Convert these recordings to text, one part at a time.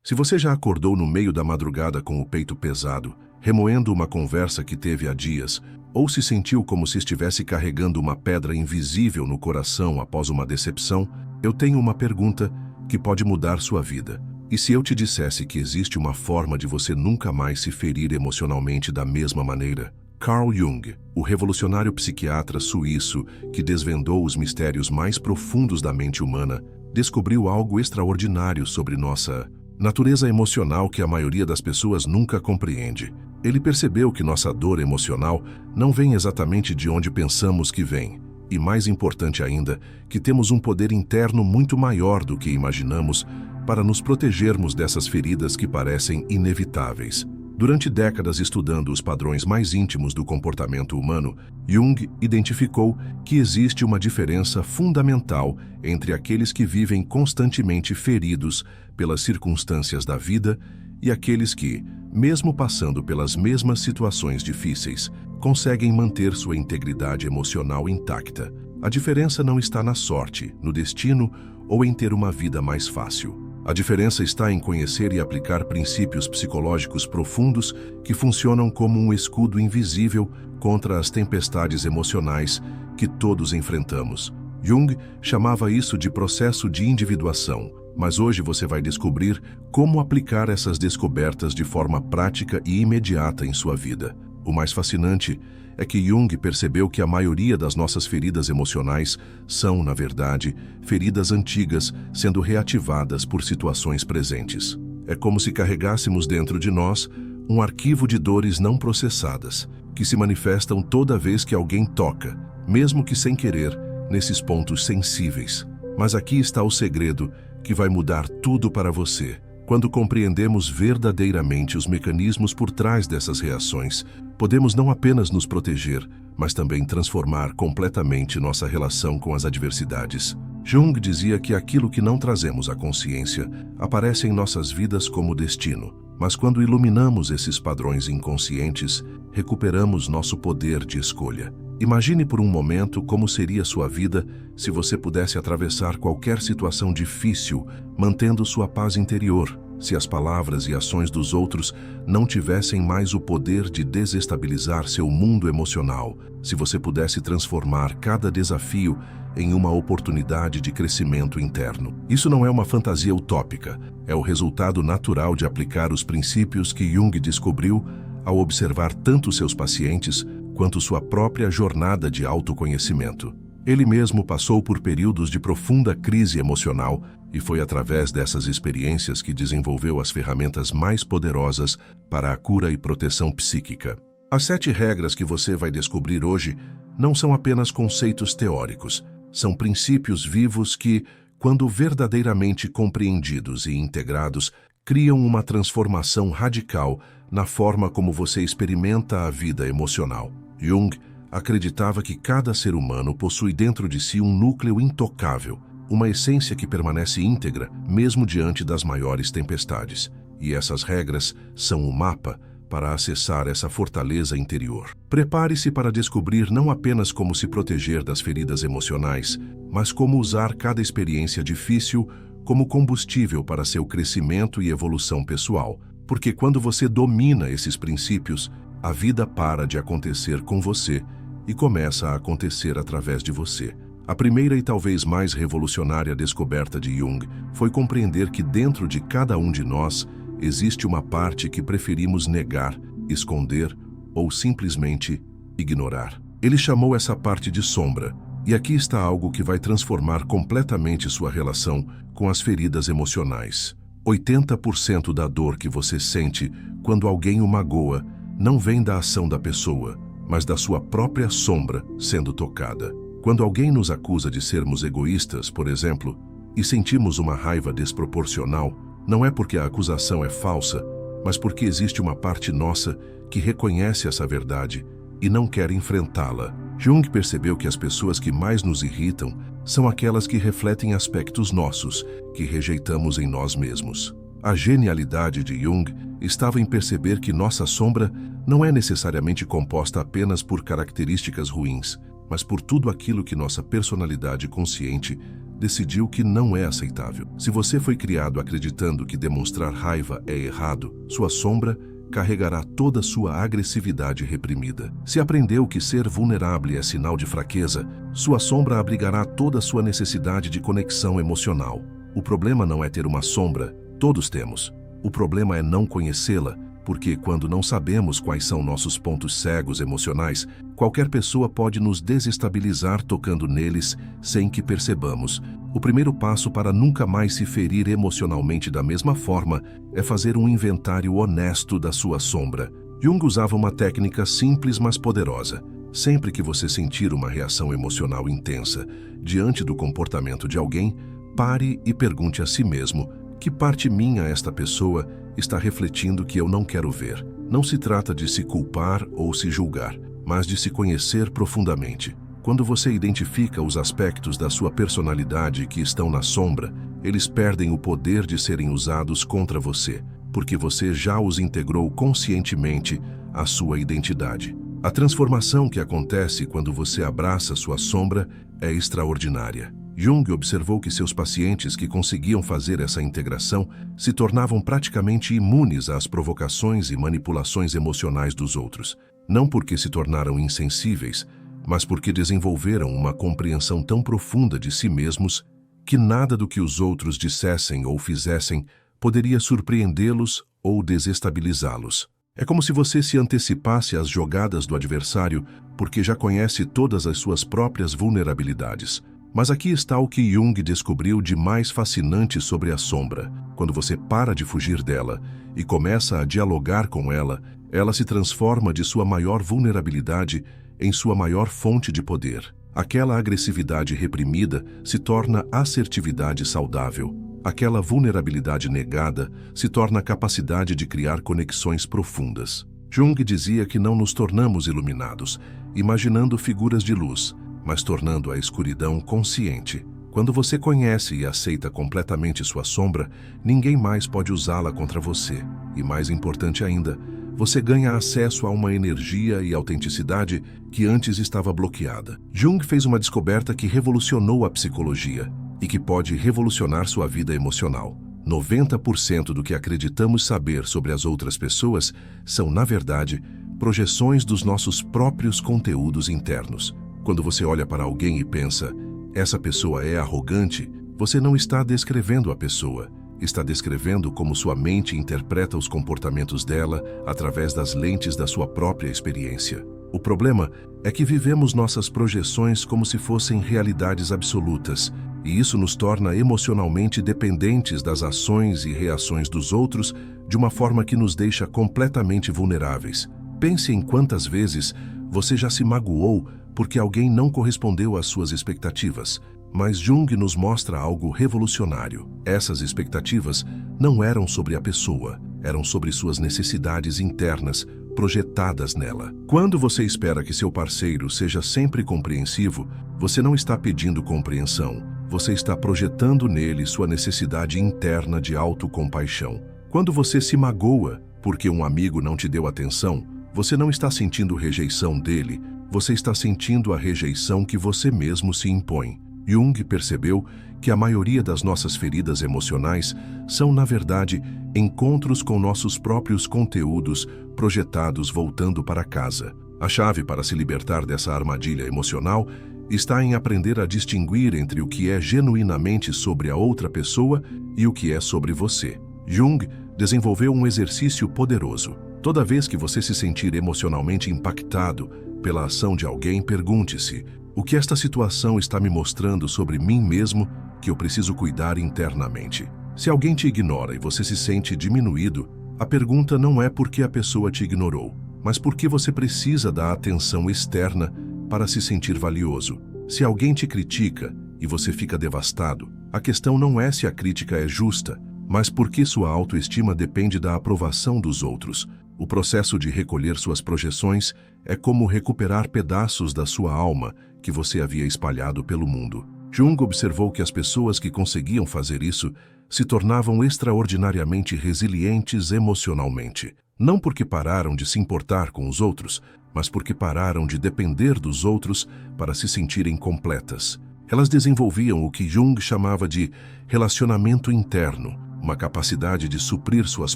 Se você já acordou no meio da madrugada com o peito pesado, remoendo uma conversa que teve há dias, ou se sentiu como se estivesse carregando uma pedra invisível no coração após uma decepção, eu tenho uma pergunta que pode mudar sua vida. E se eu te dissesse que existe uma forma de você nunca mais se ferir emocionalmente da mesma maneira? Carl Jung, o revolucionário psiquiatra suíço que desvendou os mistérios mais profundos da mente humana, descobriu algo extraordinário sobre nossa natureza emocional que a maioria das pessoas nunca compreende. Ele percebeu que nossa dor emocional não vem exatamente de onde pensamos que vem. E mais importante ainda, que temos um poder interno muito maior do que imaginamos para nos protegermos dessas feridas que parecem inevitáveis. Durante décadas estudando os padrões mais íntimos do comportamento humano, Jung identificou que existe uma diferença fundamental entre aqueles que vivem constantemente feridos pelas circunstâncias da vida e aqueles que, mesmo passando pelas mesmas situações difíceis, conseguem manter sua integridade emocional intacta. A diferença não está na sorte, no destino ou em ter uma vida mais fácil. A diferença está em conhecer e aplicar princípios psicológicos profundos que funcionam como um escudo invisível contra as tempestades emocionais que todos enfrentamos. Jung chamava isso de processo de individuação, mas hoje você vai descobrir como aplicar essas descobertas de forma prática e imediata em sua vida. O mais fascinante é que Jung percebeu que a maioria das nossas feridas emocionais são, na verdade, feridas antigas sendo reativadas por situações presentes. É como se carregássemos dentro de nós um arquivo de dores não processadas, que se manifestam toda vez que alguém toca, mesmo que sem querer, nesses pontos sensíveis. Mas aqui está o segredo que vai mudar tudo para você. Quando compreendemos verdadeiramente os mecanismos por trás dessas reações, podemos não apenas nos proteger, mas também transformar completamente nossa relação com as adversidades. Jung dizia que aquilo que não trazemos à consciência aparece em nossas vidas como destino, mas quando iluminamos esses padrões inconscientes, recuperamos nosso poder de escolha. Imagine por um momento como seria sua vida se você pudesse atravessar qualquer situação difícil, mantendo sua paz interior, se as palavras e ações dos outros não tivessem mais o poder de desestabilizar seu mundo emocional, se você pudesse transformar cada desafio em uma oportunidade de crescimento interno. Isso não é uma fantasia utópica, é o resultado natural de aplicar os princípios que Jung descobriu ao observar tanto seus pacientes quanto sua própria jornada de autoconhecimento. Ele mesmo passou por períodos de profunda crise emocional e foi através dessas experiências que desenvolveu as ferramentas mais poderosas para a cura e proteção psíquica. As 7 regras que você vai descobrir hoje não são apenas conceitos teóricos, são princípios vivos que, quando verdadeiramente compreendidos e integrados, criam uma transformação radical na forma como você experimenta a vida emocional. Jung acreditava que cada ser humano possui dentro de si um núcleo intocável, uma essência que permanece íntegra mesmo diante das maiores tempestades. E essas regras são o mapa para acessar essa fortaleza interior. Prepare-se para descobrir não apenas como se proteger das feridas emocionais, mas como usar cada experiência difícil como combustível para seu crescimento e evolução pessoal. Porque quando você domina esses princípios, a vida para de acontecer com você e começa a acontecer através de você. A primeira e talvez mais revolucionária descoberta de Jung foi compreender que dentro de cada um de nós existe uma parte que preferimos negar, esconder ou simplesmente ignorar. Ele chamou essa parte de sombra, e aqui está algo que vai transformar completamente sua relação com as feridas emocionais. 80% da dor que você sente quando alguém o magoa não vem da ação da pessoa, mas da sua própria sombra sendo tocada. Quando alguém nos acusa de sermos egoístas, por exemplo, e sentimos uma raiva desproporcional, não é porque a acusação é falsa, mas porque existe uma parte nossa que reconhece essa verdade e não quer enfrentá-la. Jung percebeu que as pessoas que mais nos irritam são aquelas que refletem aspectos nossos, que rejeitamos em nós mesmos. A genialidade de Jung estava em perceber que nossa sombra não é necessariamente composta apenas por características ruins, mas por tudo aquilo que nossa personalidade consciente decidiu que não é aceitável. Se você foi criado acreditando que demonstrar raiva é errado, sua sombra carregará toda a sua agressividade reprimida. Se aprendeu que ser vulnerável é sinal de fraqueza, sua sombra abrigará toda a sua necessidade de conexão emocional. O problema não é ter uma sombra, todos temos. O problema é não conhecê-la, porque quando não sabemos quais são nossos pontos cegos emocionais, qualquer pessoa pode nos desestabilizar tocando neles sem que percebamos. O primeiro passo para nunca mais se ferir emocionalmente da mesma forma é fazer um inventário honesto da sua sombra. Jung usava uma técnica simples mas poderosa. Sempre que você sentir uma reação emocional intensa diante do comportamento de alguém, pare e pergunte a si mesmo: que parte minha esta pessoa está refletindo que eu não quero ver? Não se trata de se culpar ou se julgar, mas de se conhecer profundamente. Quando você identifica os aspectos da sua personalidade que estão na sombra, eles perdem o poder de serem usados contra você, porque você já os integrou conscientemente à sua identidade. A transformação que acontece quando você abraça sua sombra é extraordinária. Jung observou que seus pacientes que conseguiam fazer essa integração se tornavam praticamente imunes às provocações e manipulações emocionais dos outros, não porque se tornaram insensíveis, mas porque desenvolveram uma compreensão tão profunda de si mesmos que nada do que os outros dissessem ou fizessem poderia surpreendê-los ou desestabilizá-los. É como se você se antecipasse às jogadas do adversário porque já conhece todas as suas próprias vulnerabilidades. Mas aqui está o que Jung descobriu de mais fascinante sobre a sombra. Quando você para de fugir dela e começa a dialogar com ela, ela se transforma de sua maior vulnerabilidade em sua maior fonte de poder. Aquela agressividade reprimida se torna assertividade saudável. Aquela vulnerabilidade negada se torna a capacidade de criar conexões profundas. Jung dizia que não nos tornamos iluminados, imaginando figuras de luz, mas tornando a escuridão consciente. Quando você conhece e aceita completamente sua sombra, ninguém mais pode usá-la contra você. E mais importante ainda, você ganha acesso a uma energia e autenticidade que antes estava bloqueada. Jung fez uma descoberta que revolucionou a psicologia e que pode revolucionar sua vida emocional. 90% do que acreditamos saber sobre as outras pessoas são, na verdade, projeções dos nossos próprios conteúdos internos. Quando você olha para alguém e pensa, essa pessoa é arrogante, você não está descrevendo a pessoa, está descrevendo como sua mente interpreta os comportamentos dela através das lentes da sua própria experiência. O problema é que vivemos nossas projeções como se fossem realidades absolutas, e isso nos torna emocionalmente dependentes das ações e reações dos outros de uma forma que nos deixa completamente vulneráveis. Pense em quantas vezes você já se magoou porque alguém não correspondeu às suas expectativas. Mas Jung nos mostra algo revolucionário. Essas expectativas não eram sobre a pessoa, eram sobre suas necessidades internas, projetadas nela. Quando você espera que seu parceiro seja sempre compreensivo, você não está pedindo compreensão, você está projetando nele sua necessidade interna de autocompaixão. Quando você se magoa porque um amigo não te deu atenção, você não está sentindo rejeição dele, você está sentindo a rejeição que você mesmo se impõe. Jung percebeu que a maioria das nossas feridas emocionais são, na verdade, encontros com nossos próprios conteúdos projetados voltando para casa. A chave para se libertar dessa armadilha emocional está em aprender a distinguir entre o que é genuinamente sobre a outra pessoa e o que é sobre você. Jung desenvolveu um exercício poderoso. Toda vez que você se sentir emocionalmente impactado pela ação de alguém, pergunte-se: o que esta situação está me mostrando sobre mim mesmo que eu preciso cuidar internamente? Se alguém te ignora e você se sente diminuído, a pergunta não é por que a pessoa te ignorou, mas por que você precisa da atenção externa para se sentir valioso. Se alguém te critica e você fica devastado, a questão não é se a crítica é justa, mas porque sua autoestima depende da aprovação dos outros. O processo de recolher suas projeções é como recuperar pedaços da sua alma que você havia espalhado pelo mundo. Jung observou que as pessoas que conseguiam fazer isso se tornavam extraordinariamente resilientes emocionalmente. Não porque pararam de se importar com os outros, mas porque pararam de depender dos outros para se sentirem completas. Elas desenvolviam o que Jung chamava de relacionamento interno, uma capacidade de suprir suas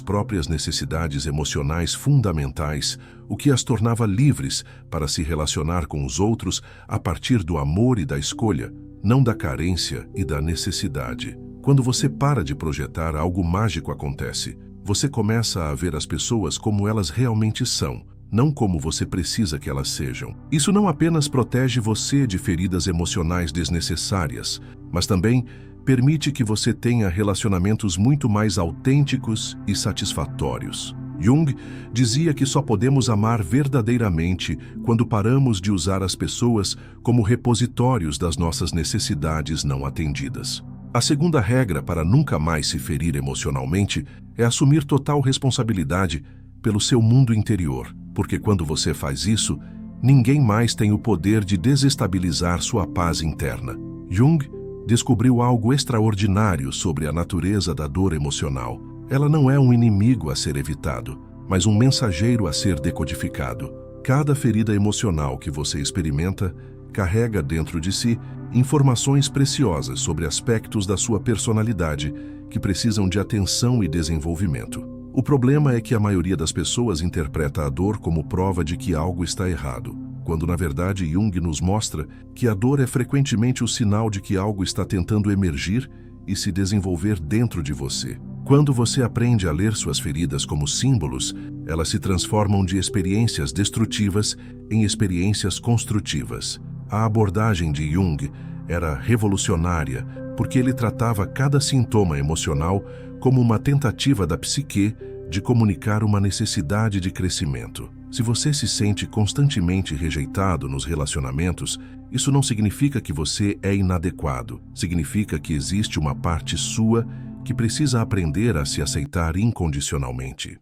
próprias necessidades emocionais fundamentais, o que as tornava livres para se relacionar com os outros a partir do amor e da escolha, não da carência e da necessidade. Quando você para de projetar, algo mágico acontece. Você começa a ver as pessoas como elas realmente são, não como você precisa que elas sejam. Isso não apenas protege você de feridas emocionais desnecessárias, mas também permite que você tenha relacionamentos muito mais autênticos e satisfatórios. Jung dizia que só podemos amar verdadeiramente quando paramos de usar as pessoas como repositórios das nossas necessidades não atendidas. A segunda regra para nunca mais se ferir emocionalmente é assumir total responsabilidade pelo seu mundo interior, porque quando você faz isso, ninguém mais tem o poder de desestabilizar sua paz interna. Jung descobriu algo extraordinário sobre a natureza da dor emocional. Ela não é um inimigo a ser evitado, mas um mensageiro a ser decodificado. Cada ferida emocional que você experimenta carrega dentro de si informações preciosas sobre aspectos da sua personalidade que precisam de atenção e desenvolvimento. O problema é que a maioria das pessoas interpreta a dor como prova de que algo está errado, quando na verdade Jung nos mostra que a dor é frequentemente o sinal de que algo está tentando emergir e se desenvolver dentro de você. Quando você aprende a ler suas feridas como símbolos, elas se transformam de experiências destrutivas em experiências construtivas. A abordagem de Jung era revolucionária porque ele tratava cada sintoma emocional como uma tentativa da psique de comunicar uma necessidade de crescimento. Se você se sente constantemente rejeitado nos relacionamentos, isso não significa que você é inadequado. Significa que existe uma parte sua que precisa aprender a se aceitar incondicionalmente.